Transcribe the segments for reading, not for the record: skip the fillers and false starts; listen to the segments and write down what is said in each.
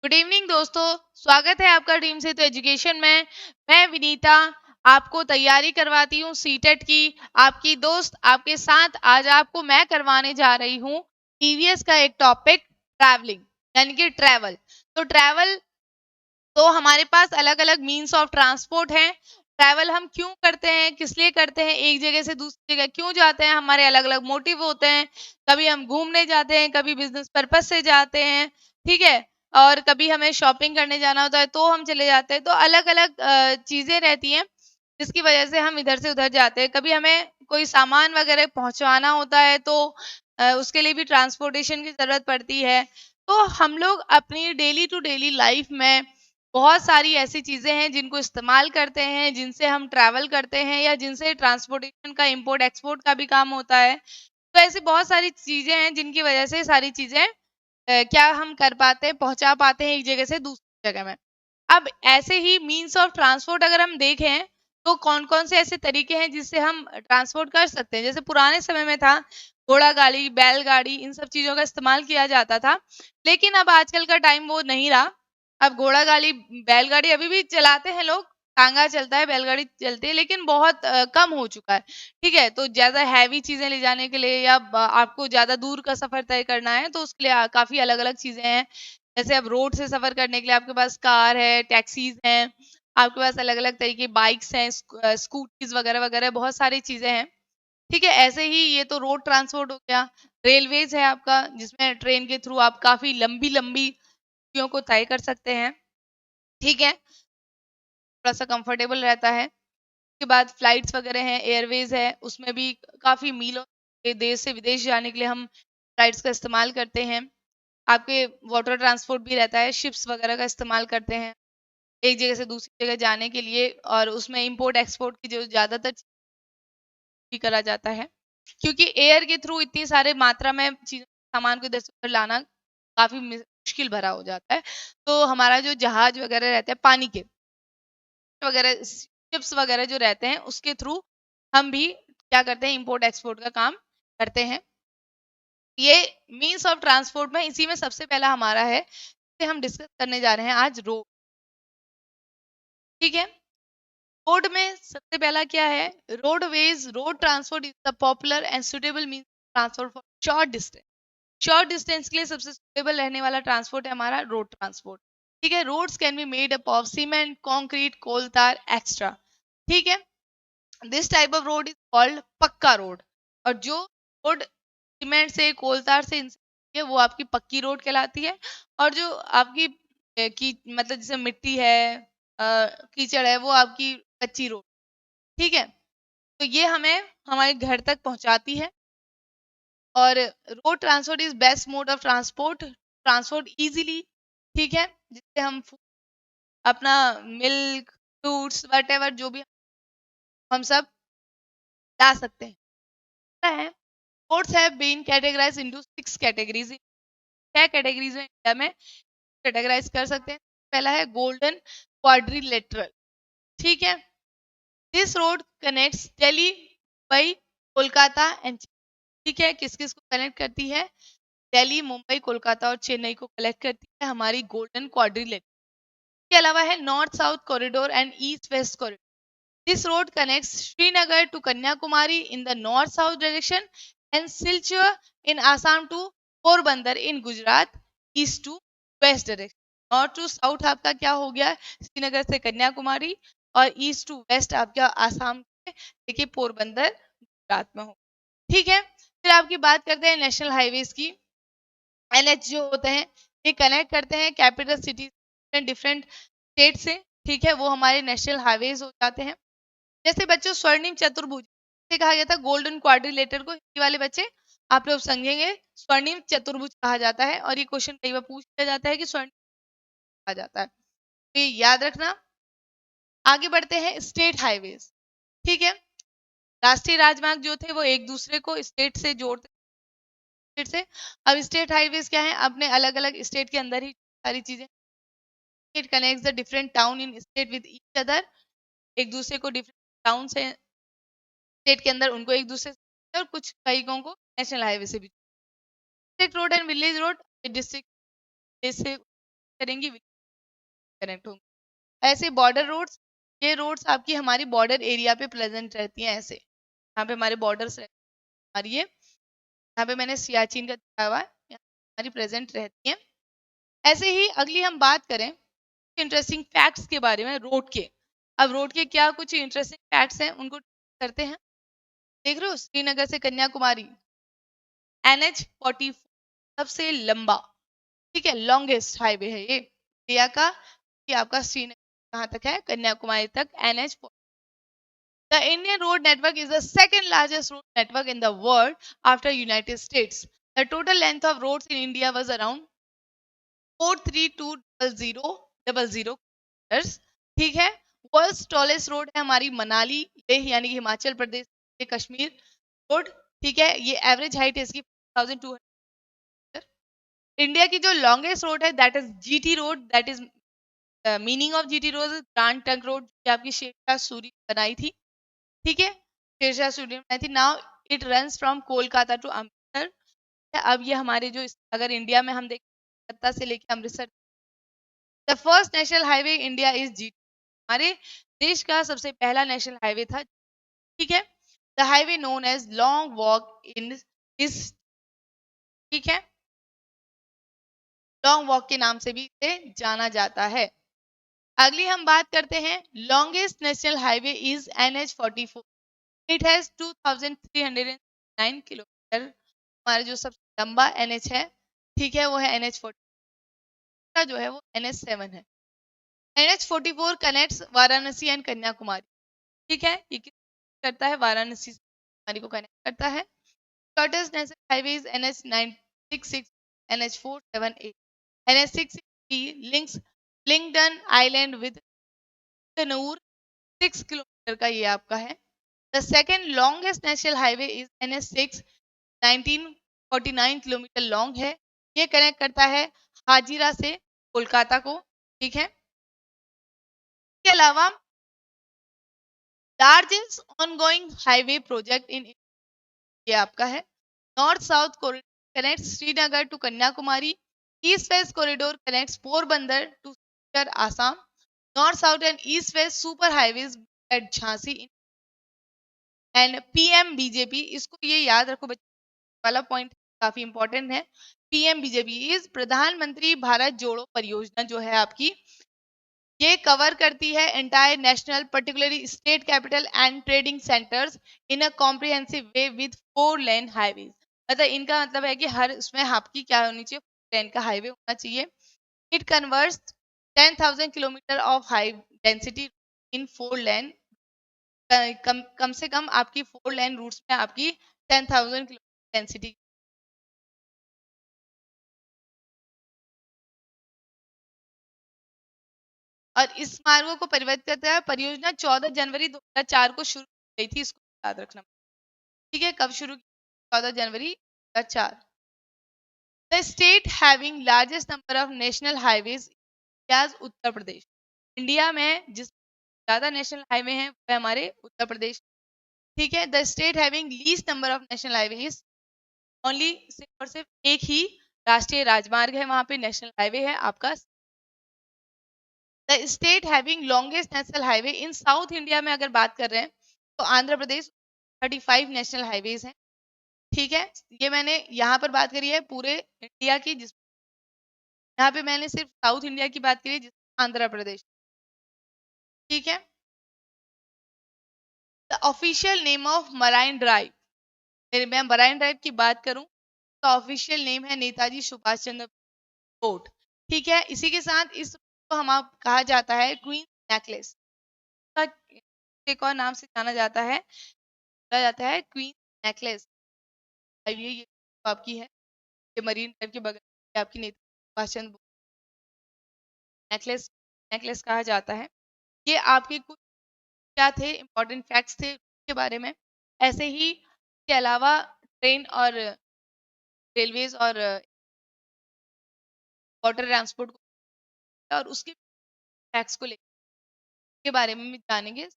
Good evening दोस्तों। स्वागत है आपका ड्रीम सेतु एजुकेशन में। मैं विनीता आपको तैयारी करवाती हूँ सीटेट की। आपकी दोस्त आपके साथ आज आपको मैं करवाने जा रही हूँ ईवीएस का एक टॉपिक, ट्रैवलिंग यानी कि ट्रैवल। तो ट्रैवल तो हमारे पास अलग अलग मीन्स ऑफ ट्रांसपोर्ट हैं। ट्रैवल हम क्यों करते हैं, किस लिए करते हैं, एक जगह से दूसरी जगह क्यों जाते हैं, हमारे अलग अलग मोटिव होते हैं। कभी हम घूमने जाते हैं, कभी बिजनेस पर्पज से जाते हैं, ठीक है। और कभी हमें शॉपिंग करने जाना होता है तो हम चले जाते हैं। तो अलग अलग चीजें रहती हैं जिसकी वजह से हम इधर से उधर जाते हैं। कभी हमें कोई सामान वगैरह पहुंचवाना होता है तो उसके लिए भी ट्रांसपोर्टेशन की जरूरत पड़ती है। तो हम लोग अपनी डेली टू डेली लाइफ में बहुत सारी ऐसी चीजें हैं जिनको इस्तेमाल करते हैं, जिनसे हम ट्रैवल करते हैं या जिनसे ट्रांसपोर्टेशन का इंपोर्ट एक्सपोर्ट का भी काम होता है। तो ऐसी बहुत सारी चीजें हैं जिनकी वजह से सारी चीजें क्या हम कर पाते हैं, पहुंचा पाते हैं एक जगह से दूसरी जगह में। अब ऐसे ही मीन्स ऑफ ट्रांसपोर्ट अगर हम देखें तो कौन-कौन से ऐसे तरीके हैं जिससे हम ट्रांसपोर्ट कर सकते हैं। जैसे पुराने समय में था घोड़ा गाड़ी, बैलगाड़ी, इन सब चीज़ों का इस्तेमाल किया जाता था। लेकिन अब आजकल का टाइम वो नहीं रहा। अब घोड़ा गाड़ी, बैलगाड़ी अभी भी चलाते हैं लोग, टांगा चलता है, बैलगाड़ी चलती है, लेकिन बहुत कम हो चुका है। ठीक है? तो ज़्यादा हैवी चीज़ें ले जाने के लिए या ब आपको ज़्यादा दूर का सफ़र तय करना है तो उसके लिए काफ़ी अलग-अलग चीज़ें हैं। जैसे अब रोड से सफर करने के लिए आपके पास कार है, टैक्सीज हैं, आपके पास अलग-अलग तरह की बाइक्स हैं, स्कूटीज वगैरह-वगैरह बहुत सारी चीजें हैं। ठीक है, ऐसे ही ये तो रोड ट्रांसपोर्ट हो गया। रेलवेज है आपका जिसमें ट्रेन के थ्रू आप काफी लंबी-लंबी दूरियों को तय कर सकते हैं। ठीक है, थोड़ा-सा कंफर्टेबल रहता है। उसके बाद फ्लाइट्स वगैरह हैं, एयरवेज है, उसमें भी काफी मीलों के देश से विदेश जाने के लिए हम फ्लाइट्स का इस्तेमाल करते हैं। आपके वाटर ट्रांसपोर्ट भी रहता है, शिप्स वगैरह का इस्तेमाल करते हैं एक जगह से दूसरी जगह जाने के लिए। और उसमें इंपोर्ट एक्सपोर्ट की जो ज्यादातर भी करा जाता है, क्योंकि एयर के थ्रू इतनी सारे मात्रा में चीजों सामान को इधर से उधर लाना काफी मुश्किल भरा हो जाता है। तो हमारा जो जहाज वगैरह रहते हैं पानी के वगैरह, शिप्स वगैरह जो रहते हैं उसके थ्रू हम भी क्या करते हैं, इंपोर्ट एक्सपोर्ट का काम करते हैं। ये मीन्स ऑफ ट्रांसपोर्ट में इसी में सबसे पहला हमारा है, जिसे हम डिस्कस करने जा रहे हैं आज, रोड। ठीक है, रोड में सबसे पहला क्या है, roadways, road transport is the popular and suitable mean transport for short distance. Short distance के लिए सबसे सुटेबल रहने वाला ट्रांसपोर्ट है हमारा रोड ट्रांसपोर्ट। ठीक है, roads can be made up of cement, concrete, coal tar extra. ठीक है, this type of road is called pucca road. और जो रोड सीमेंट से, कोल तार से है वो आपकी पक्की रोड कहलाती है। और जो आपकी की मतलब जैसे मिट्टी है, कीचड़ है, वो आपकी कच्ची रोड। ठीक है, तो ये हमें हमारे घर तक पहुंचाती है। और road transport is best mode of transport, transport easily. ठीक है, जिससे हम अपना मिल्क, फ्रूट्स, वट जो भी हम सब ला सकते हैं। क्या है, roads have been categorized into 6 categories. 6 categories में इंडिया में कैटेगराइज कर सकते हैं। पहला है गोल्डन क्वाड्रिलेटरल। ठीक है, this road connects Delhi, Mumbai, Kolkata and, ठीक है, किस किस को कनेक्ट करती है, दिल्ली, मुंबई, कोलकाता और चेन्नई को कलेक्ट करती है हमारी गोल्डन क्वाड्रिलेटरल। इसके अलावा है north south corridor and east west corridor. This road connects Srinagar to Kanyakumari in the north south direction and Silchar in Assam to Porbandar in Gujarat, east to west direction. North to south आपका क्या हो गया, श्रीनगर से कन्याकुमारी, और ईस्ट टू वेस्ट आपका आसाम से देखिए पोरबंदर गुजरात में हो। ठीक है, फिर आपकी बात करते हैं नेशनल हाईवेज की। एनएच जो होते हैं ये कनेक्ट करते हैं कैपिटल सिटीज डिफरेंट स्टेट से। ठीक है, वो हमारे नेशनल हाईवेज हो जाते हैं। जैसे बच्चों स्वर्णिम चतुर्भुज से कहा गया था, गोल्डन क्वाड्रिलेटर को हिंदी वाले बच्चे आप लोग समझेंगे, स्वर्णिम चतुर्भुज कहा जाता है। और ये क्वेश्चन कई बार पूछ लिया जाता है कि स्वर्णिम कहा जाता है, तो ये याद रखना। आगे बढ़ते हैं स्टेट हाईवेज। ठीक है, राष्ट्रीय राजमार्ग जो थे वो एक दूसरे को स्टेट से जोड़ते, स्टेट से। अब स्टेट हाईवेज क्या है, अपने अलग अलग स्टेट के अंदर ही सारी चीजें। It connects the different town in state with each other, एक दूसरे को डिफरेंट टाउन से स्टेट के अंदर उनको एक दूसरे से, और कुछ कईयों को नेशनल हाईवे से भी। District road and village road, district से करेंगी कनेक्ट होंगे। ऐसे बॉर्डर रोड्स, ये रोड्स आपकी हमारी बॉर्डर एरिया पे प्रेजेंट रहती हैं। ऐसे यहाँ पे हमारे बॉर्डर्स हमारी ये, यहाँ पे मैंने सियाचिन का दिखाया हुआ है, यहाँ हमारी प्रेजेंट रहती हैं। ऐसे ही अगली हम बात करें इंटरेस्टिंग फैक्ट्स के बारे में रोड के। अब रोड के क्या कुछ इंटरेस्टिंग फैक्ट्स हैं उनको करते हैं। देख रहे हो, श्रीनगर से कन्याकुमारी NH-44 सबसे लंबा, ठीक है, लॉन्गेस्ट हाईवे है ये इंडिया का। ये आपका श्रीनगर कहाँ तक है, कन्याकुमारी तक NH-44। The Indian road network is the second largest road network in the world after United States. The total length of roads in India was around 432,000 kilometers, ठीक है। वर्ल्ड्स टॉलेस्ट रोड है हमारी मनाली लेह यानी कि हिमाचल प्रदेश से कश्मीर रोड, ठीक है। ये एवरेज हाइट है इसकी 1200। इंडिया की जो लॉन्गेस्ट रोड है that is GT road, that is meaning of GT road grand trunk road, जो आपकी शेरशाह सूरी बनाई थी, ठीक है, शेरशाह सूरी ने बनाई थी। Now it runs from Kolkata to Amritsar. अब ये हमारे जो अगर इंडिया में हम देखें कलकत्ता से लेकर Amritsar, the first national highway India is GT, हमारे देश का सबसे पहला नेशनल हाईवे था, ठीक है। The highway known as long walk in इस, ठीक है, लॉन्ग वॉक के नाम से भी इसे जाना जाता है। अगली हम बात करते हैं longest national highway is NH-44। It has 2309 kilometre. हमारा जो सबसे लंबा NH है, ठीक है, वो है NH-40 का, जो है वो NH-7 है। NH-44 connects Varanasi and Kanyakumari, ठीक है, ये करता है वाराणसी से कन्याकुमारी को कनेक्ट करता है। Shortest national highway is NH-966, NH-478। NH-663 links लिंकडन आइलैंड विद कनूर, 6 किलोमीटर का ये आपका है। The second longest national highway is NH-6, 1949 kilometre long है। ये कनेक्ट करता है हाजीरा से कोलकाता को, ठीक है। इसके अलावा largest ongoing highway project in, ये आपका है north south corridor connect Srinagar to Kanyakumari, east west corridor connects Porbandar to Assam, north south and east west super highways at Jhansi and PMBJP। इसको ये याद रखो बच्चों, वाला पॉइंट काफी इंपॉर्टेंट है। PMBJP इज प्रधानमंत्री भारत जोड़ो परियोजना, जो है आपकी ये कवर करती है entire national particularly state capital and trading centres in a comprehensive way with 4 lane highways. मतलब इनका मतलब है कि हर उसमें आपकी क्या होनी चाहिए, 4 लेन का हाईवे होना चाहिए। It converts 10,000 kilometre of high density in 4 लेन, कम से कम आपकी 4 लेन रूट्स में आपकी 10,000 किलोमीटर डेंसिटी। और इस मार्गों को परिवर्तित करता है। परियोजना 14 जनवरी 2004 को शुरू की गई थी, इसको याद रखना, ठीक है। कब शुरू की? 14 जनवरी 2004। The state having largest number of national highways is Uttar Pradesh. India में जिस ज्यादा नेशनल हाईवे हैं वह हमारे उत्तर प्रदेश, ठीक है। The state having least number of national highway is only, सिर्फ और सिर्फ एक ही राष्ट्रीय राजमार्ग है वहां पे नेशनल हाईवे है आपका। The state having longest national highway in south India में अगर बात कर रहे हैं तो आंध्र प्रदेश 35 नेशनल हाईवेज हैं, ठीक है। ये मैंने यहाँ पर बात करी है पूरे इंडिया की, जिस यहाँ पे मैंने सिर्फ साउथ इंडिया की बात करी है, जिस आंध्र प्रदेश, ठीक है। The official name of marine drive, मैं मराइन ड्राइव की बात करूं तो ऑफिशियल नेम है नेताजी सुभाष चंद्र बोस, ठीक है। इसी के साथ इस को हम आप कहा जाता है क्वीन नेकलेस का एक और नाम से जाना जाता है, बोला जाता है क्वीन नेकलेस। ये तो आपकी है, ये मरीन ड्राइव के बगल में आपकी नेताजी सुभाष चंद्र बोस नेकलेस, नेकलेस कहा जाता है। ये आपके कुछ क्या थे इंपॉर्टेंट फैक्ट्स थे के बारे में। ऐसे ही के अलावा ट्रेन और रेलवेज और वाटर ट्रांसपोर्ट और उसके फैक्ट्स को लेकर के बारे में भी जानेंगे,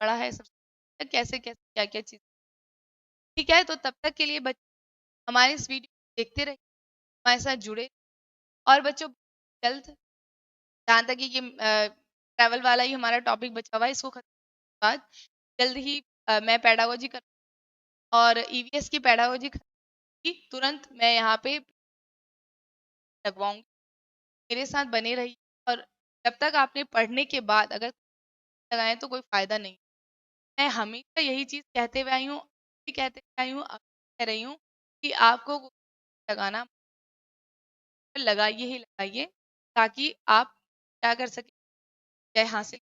बड़ा है सबसे कैसे कैसे क्या क्या चीज, ठीक है। तो तब तक के लिए बच्चे हमारे इस वीडियो देखते रहिए, हमारे साथ जुड़े, और बच्चों जल्द जहाँ तक कि ये ट्रैवल वाला ही हमारा टॉपिक बचा हुआ है, इसको खत्म करने के बाद जल्द ही मैं पेडागोजी कर और ईवीएस की पेडागोजी की तुरंत मैं यहाँ पे लगवाऊँगी। मेरे साथ बने रहिए और जब तक आपने पढ़ने के बाद अगर लगाएँ तो कोई फ़ायदा नहीं। मैं हमेशा यही चीज़ कहते हुए आई हूँ, भी कहते हुए आई हूँ, अब कह रही हूँ कि आपको लगाना लगाइए ही लगाइए ताकि आप क्या कर सकें, जय हासिल